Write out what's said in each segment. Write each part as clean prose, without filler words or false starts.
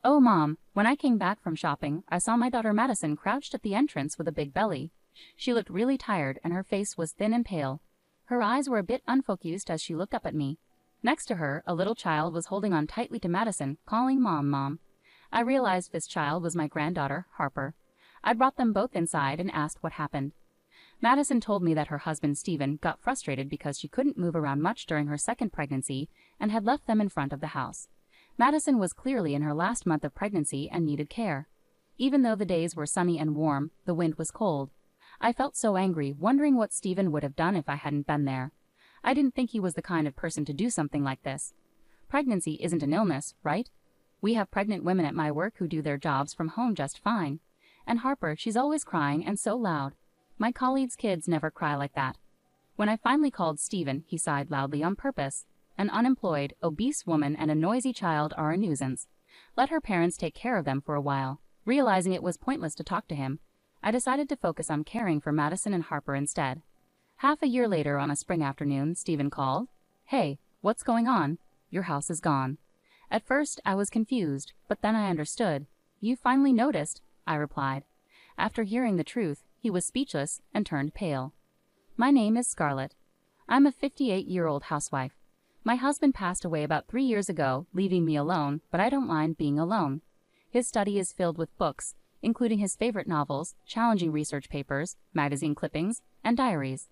Oh, Mom, when I came back from shopping, I saw my daughter Madison crouched at the entrance with a big belly. She looked really tired and her face was thin and pale. Her eyes were a bit unfocused as she looked up at me. Next to her, a little child was holding on tightly to Madison, calling Mom, Mom. I realized this child was my granddaughter, Harper. I brought them both inside and asked what happened. Madison told me that her husband, Stephen, got frustrated because she couldn't move around much during her second pregnancy and had left them in front of the house. Madison was clearly in her last month of pregnancy and needed care. Even though the days were sunny and warm, the wind was cold. I felt so angry, wondering what Stephen would have done if I hadn't been there. I didn't think he was the kind of person to do something like this. Pregnancy isn't an illness, right? We have pregnant women at my work who do their jobs from home just fine. And Harper, she's always crying and so loud. My colleagues' kids never cry like that. When I finally called Stephen, he sighed loudly on purpose. An unemployed, obese woman and a noisy child are a nuisance. Let her parents take care of them for a while. Realizing it was pointless to talk to him, I decided to focus on caring for Madison and Harper instead. Half a year later, on a spring afternoon, Stephen called. Hey, what's going on? Your house is gone. At first, I was confused, but then I understood. You finally noticed, I replied. After hearing the truth, he was speechless and turned pale. My name is Scarlett. I'm a 58-year-old housewife. My husband passed away about 3 years ago, leaving me alone, but I don't mind being alone. His study is filled with books, including his favorite novels, challenging research papers, magazine clippings, and diaries.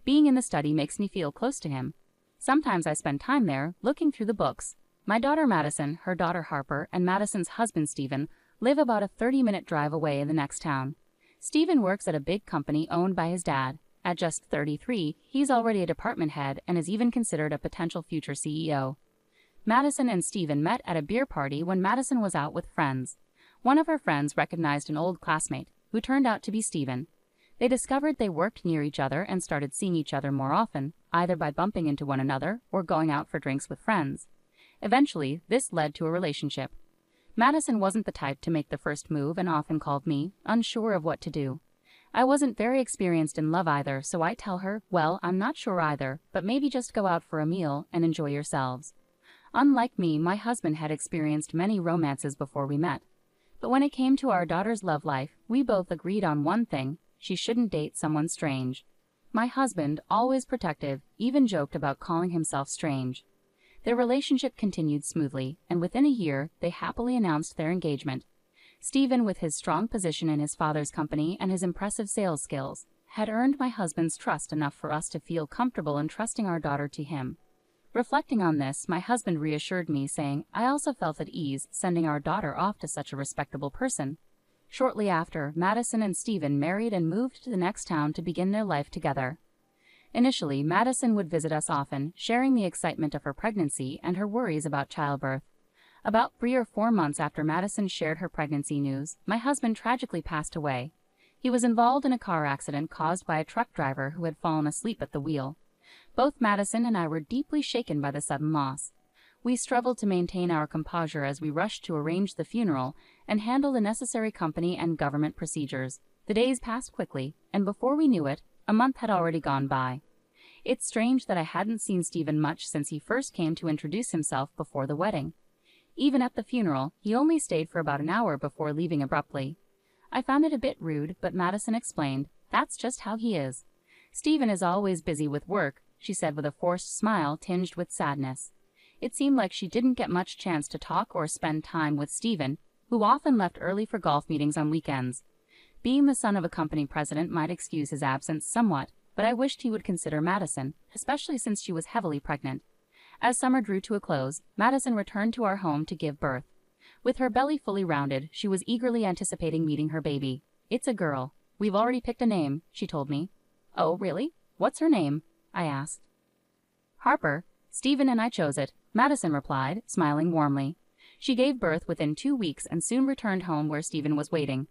Being in the study makes me feel close to him. Sometimes I spend time there, looking through the books. My daughter Madison, her daughter Harper, and Madison's husband Stephen live about a 30-minute drive away in the next town. Stephen works at a big company owned by his dad. At just 33, he's already a department head and is even considered a potential future CEO. Madison and Stephen met at a beer party when Madison was out with friends. One of her friends recognized an old classmate, who turned out to be Stephen. They discovered they worked near each other and started seeing each other more often, either by bumping into one another or going out for drinks with friends. Eventually, this led to a relationship. Madison wasn't the type to make the first move and often called me, unsure of what to do. I wasn't very experienced in love either, so I tell her, well, I'm not sure either, but maybe just go out for a meal and enjoy yourselves. Unlike me, my husband had experienced many romances before we met. But when it came to our daughter's love life, we both agreed on one thing: she shouldn't date someone strange. My husband, always protective, even joked about calling himself strange. Their relationship continued smoothly, and within a year, they happily announced their engagement. Stephen, with his strong position in his father's company and his impressive sales skills, had earned my husband's trust enough for us to feel comfortable entrusting our daughter to him. Reflecting on this, my husband reassured me, saying, I also felt at ease sending our daughter off to such a respectable person. Shortly after, Madison and Stephen married and moved to the next town to begin their life together. Initially, Madison would visit us often, sharing the excitement of her pregnancy and her worries about childbirth. About 3 or 4 months after Madison shared her pregnancy news, my husband tragically passed away. He was involved in a car accident caused by a truck driver who had fallen asleep at the wheel. Both Madison and I were deeply shaken by the sudden loss. We struggled to maintain our composure as we rushed to arrange the funeral and handle the necessary company and government procedures. The days passed quickly, and before we knew it, a month had already gone by. It's strange that I hadn't seen Stephen much since he first came to introduce himself before the wedding. Even at the funeral, he only stayed for about an hour before leaving abruptly. I found it a bit rude, but Madison explained, that's just how he is. Stephen is always busy with work, she said with a forced smile tinged with sadness. It seemed like she didn't get much chance to talk or spend time with Stephen, who often left early for golf meetings on weekends. Being the son of a company president might excuse his absence somewhat, but I wished he would consider Madison, especially since she was heavily pregnant. As summer drew to a close, Madison returned to our home to give birth. With her belly fully rounded, she was eagerly anticipating meeting her baby. It's a girl. We've already picked a name, she told me. Oh, really? What's her name? I asked. Harper. Stephen and I chose it, Madison replied, smiling warmly. She gave birth within 2 weeks and soon returned home where Stephen was waiting.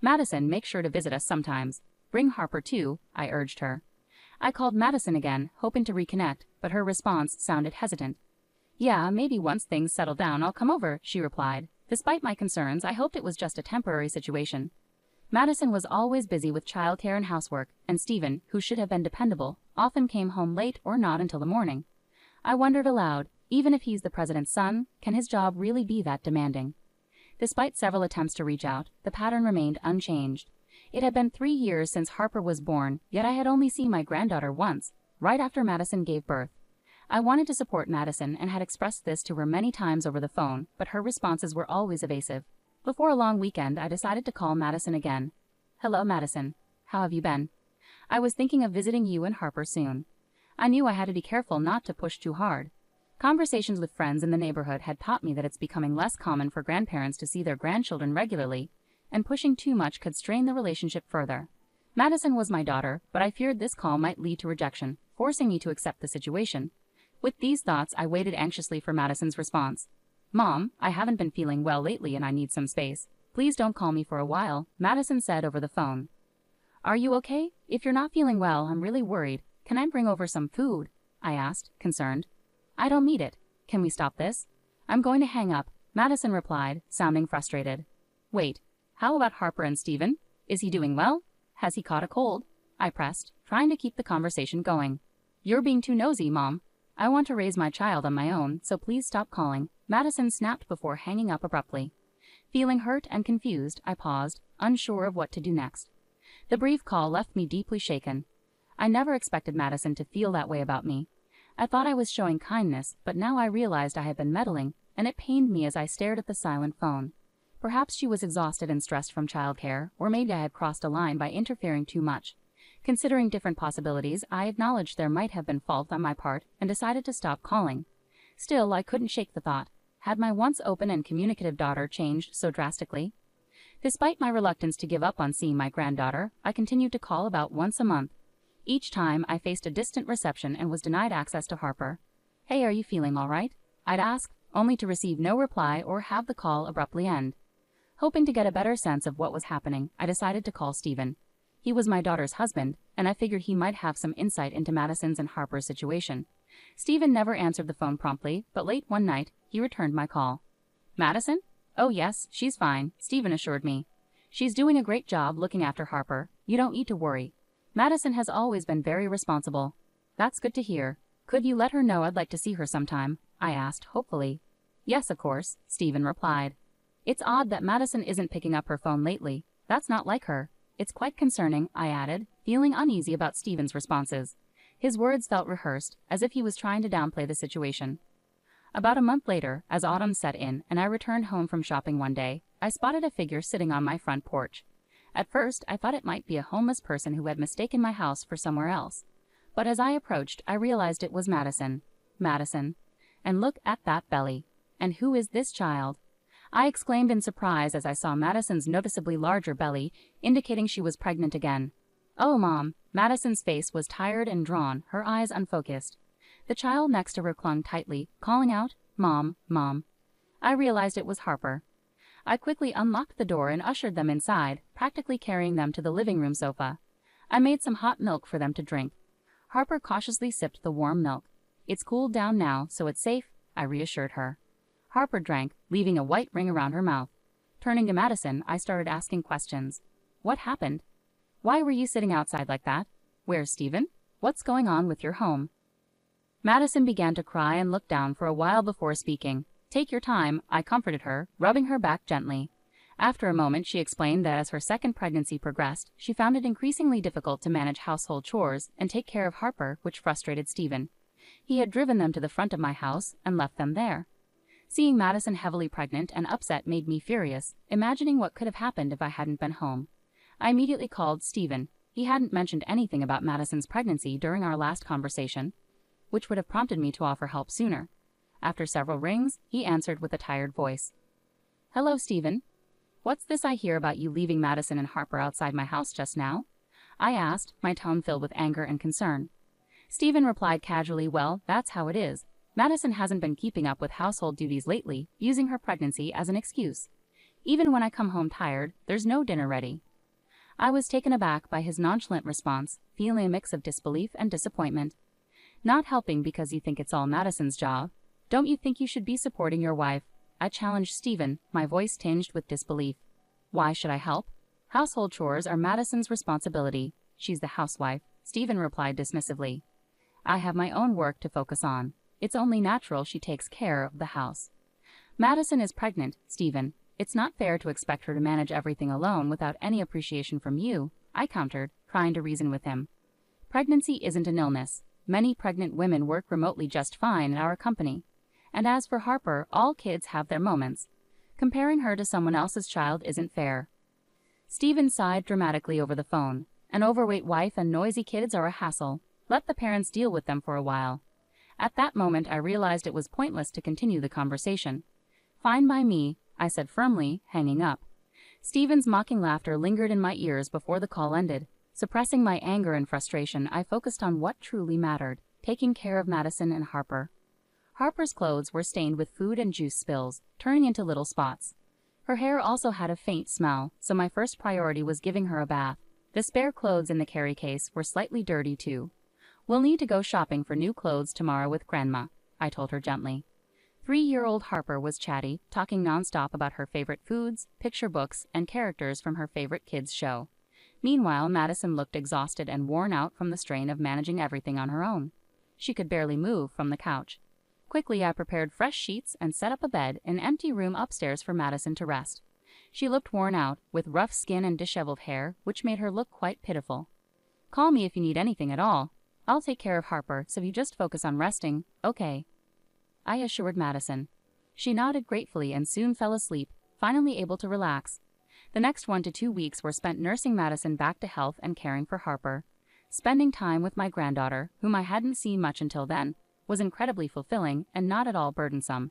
Madison, make sure to visit us sometimes. Bring Harper too, I urged her. I called Madison again, hoping to reconnect, but her response sounded hesitant. Yeah, maybe once things settle down I'll come over, she replied. Despite my concerns, I hoped it was just a temporary situation. Madison was always busy with childcare and housework, and Stephen, who should have been dependable, often came home late or not until the morning. I wondered aloud, even if he's the president's son, can his job really be that demanding? Despite several attempts to reach out, the pattern remained unchanged. It had been 3 years since Harper was born, yet I had only seen my granddaughter once, right after Madison gave birth. I wanted to support Madison and had expressed this to her many times over the phone, but her responses were always evasive. Before a long weekend, I decided to call Madison again. "Hello, Madison. How have you been? I was thinking of visiting you and Harper soon." I knew I had to be careful not to push too hard. Conversations with friends in the neighborhood had taught me that it's becoming less common for grandparents to see their grandchildren regularly, and pushing too much could strain the relationship further. Madison was my daughter, but I feared this call might lead to rejection, forcing me to accept the situation. With these thoughts, I waited anxiously for Madison's response. "Mom, I haven't been feeling well lately and I need some space. Please don't call me for a while," Madison said over the phone. "Are you okay? If you're not feeling well, I'm really worried. Can I bring over some food?" I asked, concerned. "I don't need it. Can we stop this?" "I'm going to hang up," Madison replied, sounding frustrated. "Wait, how about Harper and Steven? Is he doing well? Has he caught a cold?" I pressed, trying to keep the conversation going. "You're being too nosy, Mom. I want to raise my child on my own, so please stop calling," Madison snapped before hanging up abruptly. Feeling hurt and confused, I paused, unsure of what to do next. The brief call left me deeply shaken. I never expected Madison to feel that way about me. I thought I was showing kindness, but now I realized I had been meddling, and it pained me as I stared at the silent phone. Perhaps she was exhausted and stressed from childcare, or maybe I had crossed a line by interfering too much. Considering different possibilities, I acknowledged there might have been fault on my part and decided to stop calling. Still, I couldn't shake the thought. Had my once open and communicative daughter changed so drastically? Despite my reluctance to give up on seeing my granddaughter, I continued to call about once a month. Each time, I faced a distant reception and was denied access to Harper. "Hey, are you feeling all right?" I'd ask, only to receive no reply or have the call abruptly end. Hoping to get a better sense of what was happening, I decided to call Steven. He was my daughter's husband, and I figured he might have some insight into Madison's and Harper's situation. Steven never answered the phone promptly, but late one night, he returned my call. "Madison? Oh yes, she's fine," Steven assured me. "She's doing a great job looking after Harper. You don't need to worry. Madison has always been very responsible." "That's good to hear. Could you let her know I'd like to see her sometime?" I asked, hopefully. "Yes, of course," Steven replied. "It's odd that Madison isn't picking up her phone lately. That's not like her. It's quite concerning," I added, feeling uneasy about Steven's responses. His words felt rehearsed, as if he was trying to downplay the situation. About a month later, as autumn set in and I returned home from shopping one day, I spotted a figure sitting on my front porch. At first, I thought it might be a homeless person who had mistaken my house for somewhere else. But as I approached, I realized it was Madison. Madison. And look at that belly. And who is this child? I exclaimed in surprise as I saw Madison's noticeably larger belly, indicating she was pregnant again. "Oh, Mom." Madison's face was tired and drawn, her eyes unfocused. The child next to her clung tightly, calling out, "Mom, Mom." I realized it was Harper. I quickly unlocked the door and ushered them inside, practically carrying them to the living room sofa. I made some hot milk for them to drink. Harper cautiously sipped the warm milk. "It's cooled down now, so it's safe," I reassured her. Harper drank, leaving a white ring around her mouth. Turning to Madison, I started asking questions. "What happened? Why were you sitting outside like that? Where's Steven? What's going on with your home?" Madison began to cry and look down for a while before speaking. "Take your time," I comforted her, rubbing her back gently. After a moment, she explained that as her second pregnancy progressed, she found it increasingly difficult to manage household chores and take care of Harper, which frustrated Steven. He had driven them to the front of my house and left them there. Seeing Madison heavily pregnant and upset made me furious, imagining what could have happened if I hadn't been home. I immediately called Steven. He hadn't mentioned anything about Madison's pregnancy during our last conversation, which would have prompted me to offer help sooner. After several rings, he answered with a tired voice. "Hello, Steven. What's this I hear about you leaving Madison and Harper outside my house just now?" I asked, my tone filled with anger and concern. Steven replied casually, "Well, that's how it is. Madison hasn't been keeping up with household duties lately, using her pregnancy as an excuse. Even when I come home tired, there's no dinner ready." I was taken aback by his nonchalant response, feeling a mix of disbelief and disappointment. "Not helping because you think it's all Madison's job. Don't you think you should be supporting your wife?" I challenged Steven, my voice tinged with disbelief. "Why should I help? Household chores are Madison's responsibility. She's the housewife," Steven replied dismissively. "I have my own work to focus on. It's only natural she takes care of the house." "Madison is pregnant, Steven. It's not fair to expect her to manage everything alone without any appreciation from you, I countered, trying to reason with him. Pregnancy isn't an illness. Many pregnant women work remotely just fine at our company. And as for Harper, all kids have their moments. Comparing her to someone else's child isn't fair. Stephen sighed dramatically over the phone. An overweight wife and noisy kids are a hassle. Let the parents deal with them for a while. At that moment I realized it was pointless to continue the conversation. Fine by me, I said firmly, hanging up. Stephen's mocking laughter lingered in my ears before the call ended. Suppressing my anger and frustration, I focused on what truly mattered, taking care of Madison and Harper. Harper's clothes were stained with food and juice spills, turning into little spots. Her hair also had a faint smell, so my first priority was giving her a bath. The spare clothes in the carry case were slightly dirty too. We'll need to go shopping for new clothes tomorrow with Grandma, I told her gently. 3-year-old Harper was chatty, talking nonstop about her favorite foods, picture books, and characters from her favorite kids' show. Meanwhile, Madison looked exhausted and worn out from the strain of managing everything on her own. She could barely move from the couch. Quickly, I prepared fresh sheets and set up a bed in an empty room upstairs for Madison to rest. She looked worn out, with rough skin and disheveled hair, which made her look quite pitiful. Call me if you need anything at all. I'll take care of Harper, so you just focus on resting, okay? I assured Madison. She nodded gratefully and soon fell asleep, finally able to relax. The next 1 to 2 weeks were spent nursing Madison back to health and caring for Harper. Spending time with my granddaughter, whom I hadn't seen much until then, was incredibly fulfilling and not at all burdensome.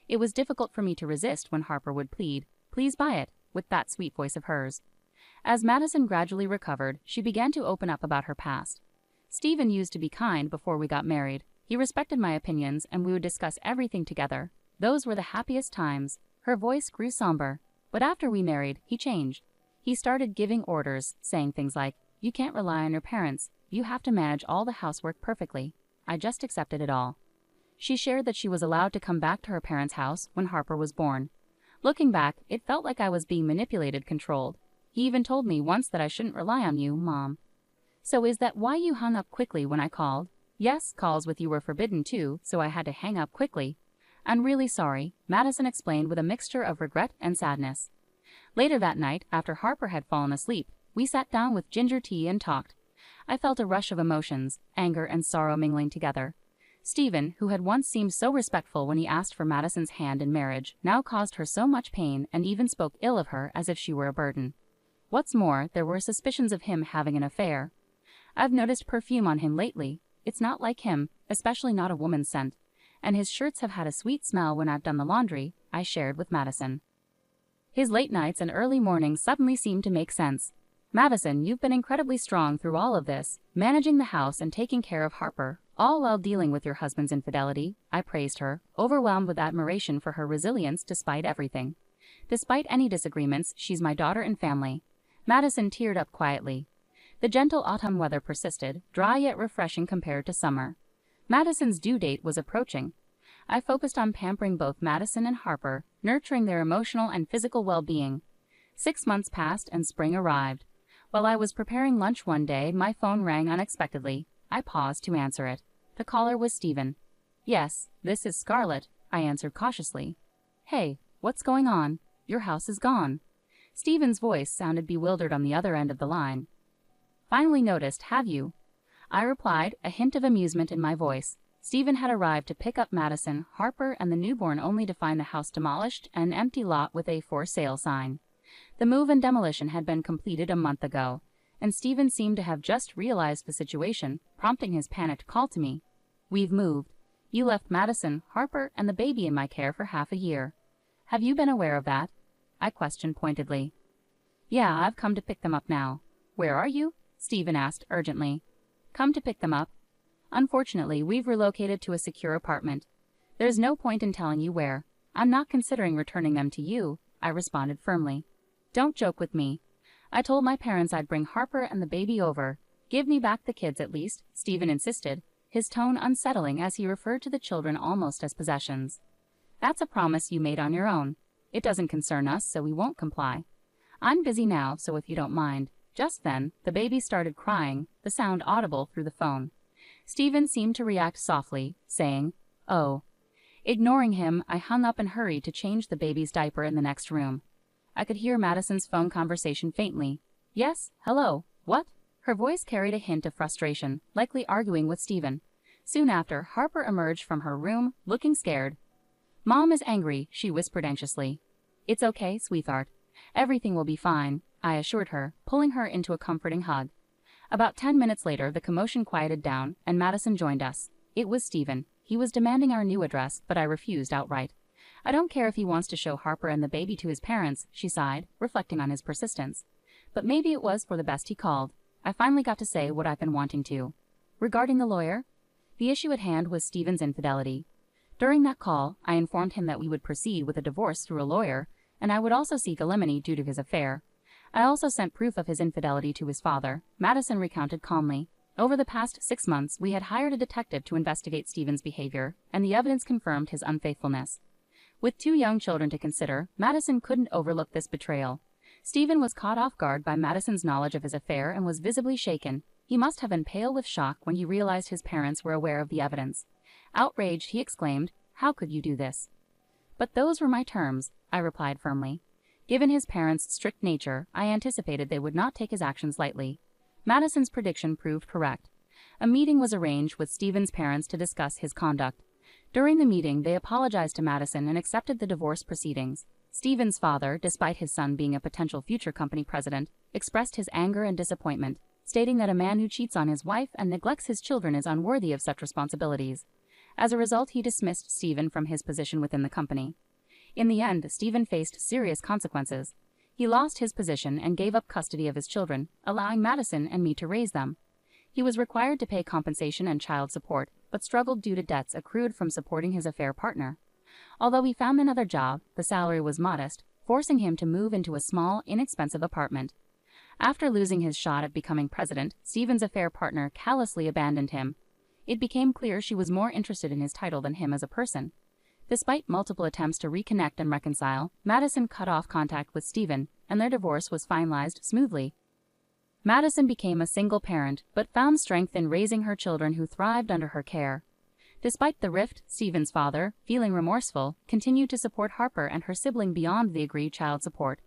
It was difficult for me to resist when Harper would plead, "Please buy it," with that sweet voice of hers. As Madison gradually recovered, she began to open up about her past. Stephen used to be kind before we got married. He respected my opinions and we would discuss everything together. Those were the happiest times. Her voice grew somber. But after we married, he changed. He started giving orders, saying things like, "You can't rely on your parents. You have to manage all the housework perfectly." I just accepted it all. She shared that she was allowed to come back to her parents' house when Harper was born. Looking back, it felt like I was being manipulated, controlled. He even told me once that I shouldn't rely on you, Mom. So is that why you hung up quickly when I called? Yes, calls with you were forbidden too, so I had to hang up quickly. I'm really sorry, Madison explained with a mixture of regret and sadness. Later that night, after Harper had fallen asleep, we sat down with ginger tea and talked. I felt a rush of emotions, anger and sorrow mingling together. Stephen, who had once seemed so respectful when he asked for Madison's hand in marriage, now caused her so much pain and even spoke ill of her as if she were a burden. What's more, there were suspicions of him having an affair. I've noticed perfume on him lately. It's not like him, especially not a woman's scent. And his shirts have had a sweet smell when I've done the laundry, I shared with Madison. His late nights and early mornings suddenly seemed to make sense. Madison, you've been incredibly strong through all of this, managing the house and taking care of Harper, all while dealing with your husband's infidelity, I praised her, overwhelmed with admiration for her resilience despite everything. Despite any disagreements, she's my daughter and family. Madison teared up quietly. The gentle autumn weather persisted, dry yet refreshing compared to summer. Madison's due date was approaching. I focused on pampering both Madison and Harper, nurturing their emotional and physical well-being. 6 months passed and spring arrived. While I was preparing lunch one day, my phone rang unexpectedly. I paused to answer it. The caller was Stephen. "Yes, this is Scarlett," I answered cautiously. "Hey, what's going on? Your house is gone." Stephen's voice sounded bewildered on the other end of the line. "Finally noticed, have you?" I replied, a hint of amusement in my voice. Stephen had arrived to pick up Madison, Harper, and the newborn only to find the house demolished and an empty lot with a "for sale" sign. The move and demolition had been completed a month ago, and Stephen seemed to have just realized the situation, prompting his panicked call to me. "We've moved. You left Madison, Harper, and the baby in my care for half a year. Have you been aware of that?" I questioned pointedly. "Yeah, I've come to pick them up now." "Where are you?" Stephen asked urgently. "Come to pick them up. Unfortunately, we've relocated to a secure apartment. There's no point in telling you where. I'm not considering returning them to you," I responded firmly. "Don't joke with me. I told my parents I'd bring Harper and the baby over. Give me back the kids at least," Stephen insisted, his tone unsettling as he referred to the children almost as possessions. "That's a promise you made on your own. It doesn't concern us, so we won't comply. I'm busy now, so if you don't mind." Just then, the baby started crying, the sound audible through the phone. Stephen seemed to react softly, saying, "Oh." Ignoring him, I hung up and hurried to change the baby's diaper in the next room. I could hear Madison's phone conversation faintly. Yes, hello, what? Her voice carried a hint of frustration, likely arguing with Stephen. Soon after, Harper emerged from her room, looking scared. Mom is angry, she whispered anxiously. It's okay, sweetheart. Everything will be fine, I assured her, pulling her into a comforting hug. About 10 minutes later, the commotion quieted down, and Madison joined us. It was Stephen. He was demanding our new address, but I refused outright. I don't care if he wants to show Harper and the baby to his parents, she sighed, reflecting on his persistence. But maybe it was for the best, he called. I finally got to say what I've been wanting to. Regarding the lawyer? The issue at hand was Stephen's infidelity. During that call, I informed him that we would proceed with a divorce through a lawyer, and I would also seek alimony due to his affair. I also sent proof of his infidelity to his father, Madison recounted calmly. Over the past 6 months, we had hired a detective to investigate Stephen's behavior, and the evidence confirmed his unfaithfulness. With 2 young children to consider, Madison couldn't overlook this betrayal. Stephen was caught off guard by Madison's knowledge of his affair and was visibly shaken. He must have been pale with shock when he realized his parents were aware of the evidence. Outraged, he exclaimed, "How could you do this?" But those were my terms, I replied firmly. Given his parents' strict nature, I anticipated they would not take his actions lightly. Madison's prediction proved correct. A meeting was arranged with Stephen's parents to discuss his conduct. During the meeting, they apologized to Madison and accepted the divorce proceedings. Stephen's father, despite his son being a potential future company president, expressed his anger and disappointment, stating that a man who cheats on his wife and neglects his children is unworthy of such responsibilities. As a result, he dismissed Stephen from his position within the company. In the end, Stephen faced serious consequences. He lost his position and gave up custody of his children, allowing Madison and me to raise them. He was required to pay compensation and child support, but struggled due to debts accrued from supporting his affair partner. Although he found another job, the salary was modest, forcing him to move into a small, inexpensive apartment. After losing his shot at becoming president, Stephen's affair partner callously abandoned him. It became clear she was more interested in his title than him as a person. Despite multiple attempts to reconnect and reconcile, Madison cut off contact with Stephen, and their divorce was finalized smoothly. Madison became a single parent, but found strength in raising her children who thrived under her care. Despite the rift, Stephen's father, feeling remorseful, continued to support Harper and her sibling beyond the agreed child support.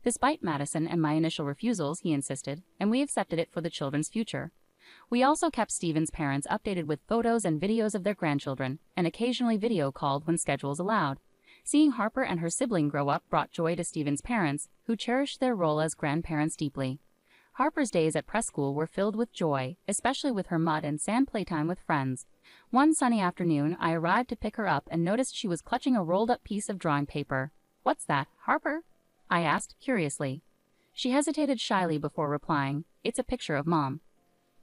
Despite Madison and my initial refusals, he insisted, and we accepted it for the children's future. We also kept Stephen's parents updated with photos and videos of their grandchildren, and occasionally video called when schedules allowed. Seeing Harper and her sibling grow up brought joy to Stephen's parents, who cherished their role as grandparents deeply. Harper's days at prep school were filled with joy, especially with her mud and sand playtime with friends. One sunny afternoon, I arrived to pick her up and noticed she was clutching a rolled-up piece of drawing paper. "What's that, Harper?" I asked, curiously. She hesitated shyly before replying, "It's a picture of Mom."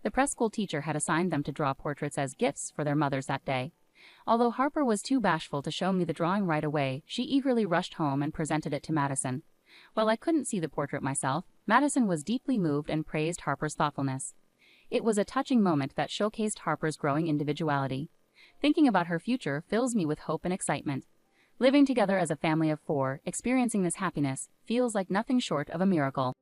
The preschool teacher had assigned them to draw portraits as gifts for their mothers that day. Although Harper was too bashful to show me the drawing right away, she eagerly rushed home and presented it to Madison. While I couldn't see the portrait myself, Madison was deeply moved and praised Harper's thoughtfulness. It was a touching moment that showcased Harper's growing individuality. Thinking about her future fills me with hope and excitement. Living together as a family of 4, experiencing this happiness, feels like nothing short of a miracle.